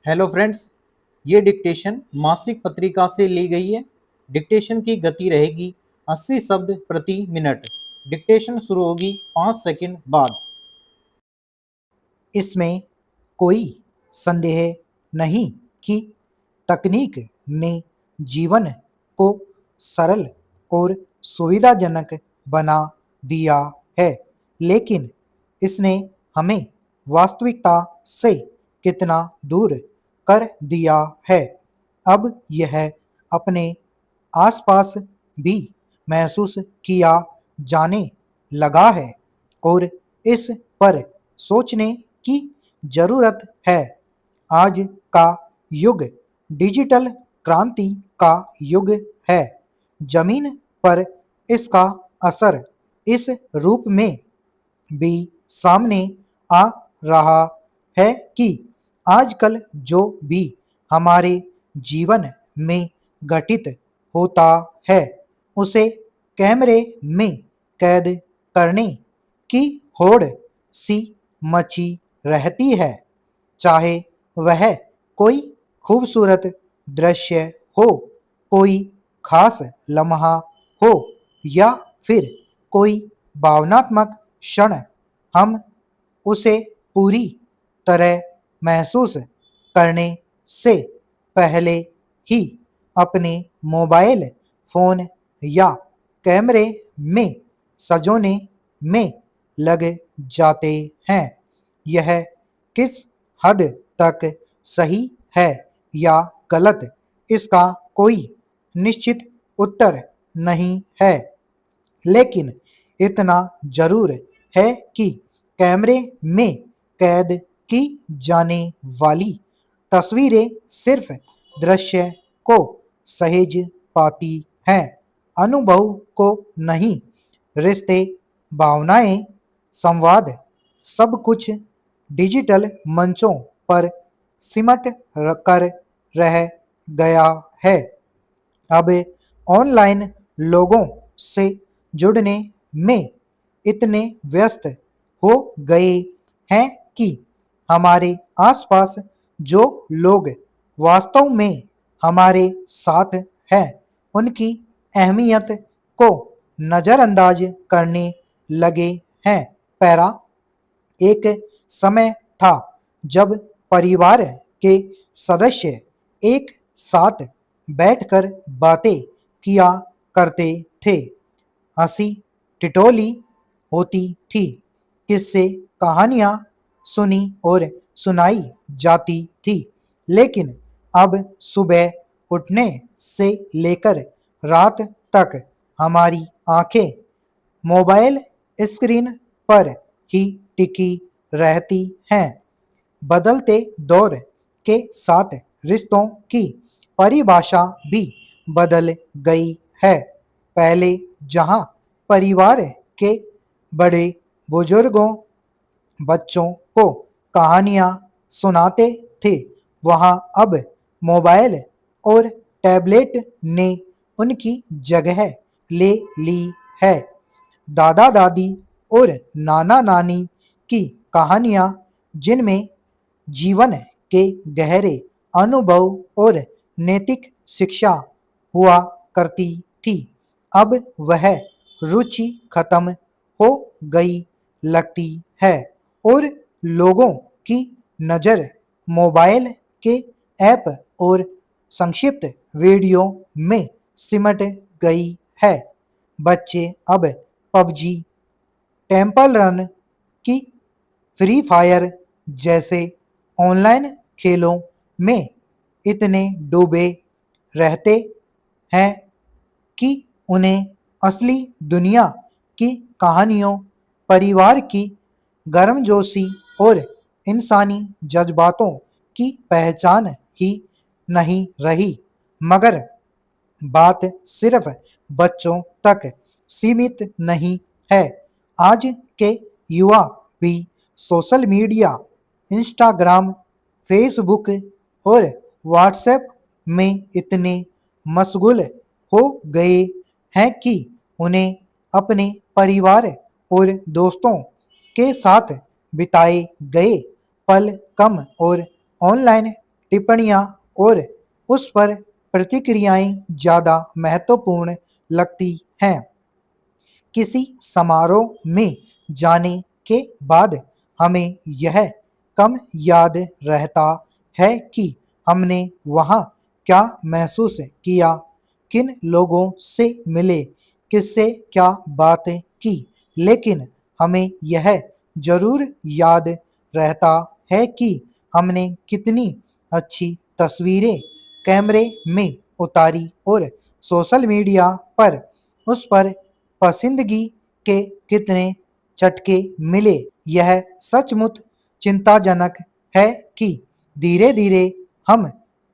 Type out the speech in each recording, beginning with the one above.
Hello friends, ये dictation मासिक पत्रिका से ली गई है। डिक्टेशन की गति रहेगी 80 शब्द प्रति मिनट। डिक्टेशन शुरू होगी 5 सेकंड बाद। इसमें कोई संदेह नहीं कि तकनीक ने जीवन को सरल और सुविधाजनक बना दिया है, लेकिन इसने हमें वास्तविकता से कितना दूर कर दिया है। अब यह अपने आसपास भी महसूस किया जाने लगा है और इस पर सोचने की जरूरत है। आज का युग डिजिटल क्रांति का युग है। जमीन पर इसका असर इस रूप में भी सामने आ रहा है कि आजकल जो भी हमारे जीवन में घटित होता है उसे कैमरे में कैद करने की होड़ सी मची रहती है। चाहे वह कोई खूबसूरत दृश्य हो, कोई खास लम्हा हो या फिर कोई भावनात्मक क्षण, हम उसे पूरी तरह महसूस करने से पहले ही अपने मोबाइल फोन या कैमरे में सजोने में लग जाते हैं। यह किस हद तक सही है या गलत, इसका कोई निश्चित उत्तर नहीं है, लेकिन इतना जरूर है कि कैमरे में कैद की जाने वाली तस्वीरें सिर्फ दृश्य को सहेज पाती हैं, अनुभव को नहीं। रिश्ते, भावनाएं, संवाद, सब कुछ डिजिटल मंचों पर सिमट कर रह गया है। अब ऑनलाइन लोगों से जुड़ने में इतने व्यस्त हो गए हैं कि हमारे आसपास जो लोग वास्तव में हमारे साथ हैं उनकी अहमियत को नज़रअंदाज करने लगे हैं। पैरा एक समय था जब परिवार के सदस्य एक साथ बैठकर बातें किया करते थे। हंसी ठिठोली होती थी, किस्से कहानियाँ सुनी और सुनाई जाती थी। लेकिन अब सुबह उठने से लेकर रात तक हमारी आंखें मोबाइल स्क्रीन पर ही टिकी रहती हैं। बदलते दौर के साथ रिश्तों की परिभाषा भी बदल गई है। पहले जहां परिवार के बड़े बुजुर्गों बच्चों को कहानियां सुनाते थे, वहां अब मोबाइल और टैबलेट ने उनकी जगह ले ली है। दादा दादी और नाना नानी की कहानियां, जिनमें जीवन के गहरे अनुभव और नैतिक शिक्षा हुआ करती थी, अब वह रुचि खत्म हो गई लगती है और लोगों की नज़र मोबाइल के ऐप और संक्षिप्त वीडियो में सिमट गई है। बच्चे अब पबजी, टेम्पल रन की, फ्री फायर जैसे ऑनलाइन खेलों में इतने डूबे रहते हैं कि उन्हें असली दुनिया की कहानियों, परिवार की गर्मजोशी और इंसानी जज्बातों की पहचान ही नहीं रही। मगर बात सिर्फ बच्चों तक सीमित नहीं है। आज के युवा भी सोशल मीडिया, इंस्टाग्राम, फेसबुक और व्हाट्सएप में इतने मशगूल हो गए हैं कि उन्हें अपने परिवार और दोस्तों के साथ बिताए गए पल कम और ऑनलाइन टिप्पणियां और उस पर प्रतिक्रियाएं ज़्यादा महत्वपूर्ण लगती हैं। किसी समारोह में जाने के बाद हमें यह कम याद रहता है कि हमने वहाँ क्या महसूस किया, किन लोगों से मिले, किससे क्या बात की, लेकिन हमें यह ज़रूर याद रहता है कि हमने कितनी अच्छी तस्वीरें कैमरे में उतारी और सोशल मीडिया पर उस पर पसंदगी के कितने चटके मिले। यह सचमुच चिंताजनक है कि धीरे धीरे हम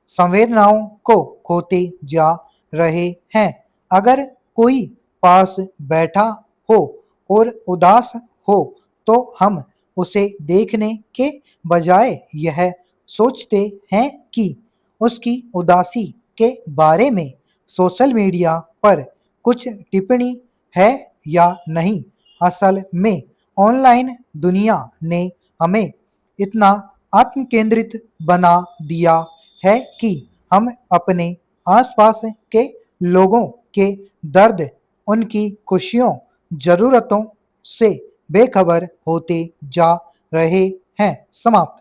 संवेदनाओं को खोते जा रहे हैं। अगर कोई पास बैठा हो और उदास हो तो हम उसे देखने के बजाय यह सोचते हैं कि उसकी उदासी के बारे में सोशल मीडिया पर कुछ टिप्पणी है या नहीं। असल में ऑनलाइन दुनिया ने हमें इतना आत्मकेंद्रित बना दिया है कि हम अपने आसपास के लोगों के दर्द, उनकी खुशियों, ज़रूरतों से बेखबर होते जा रहे हैं। समाप्त।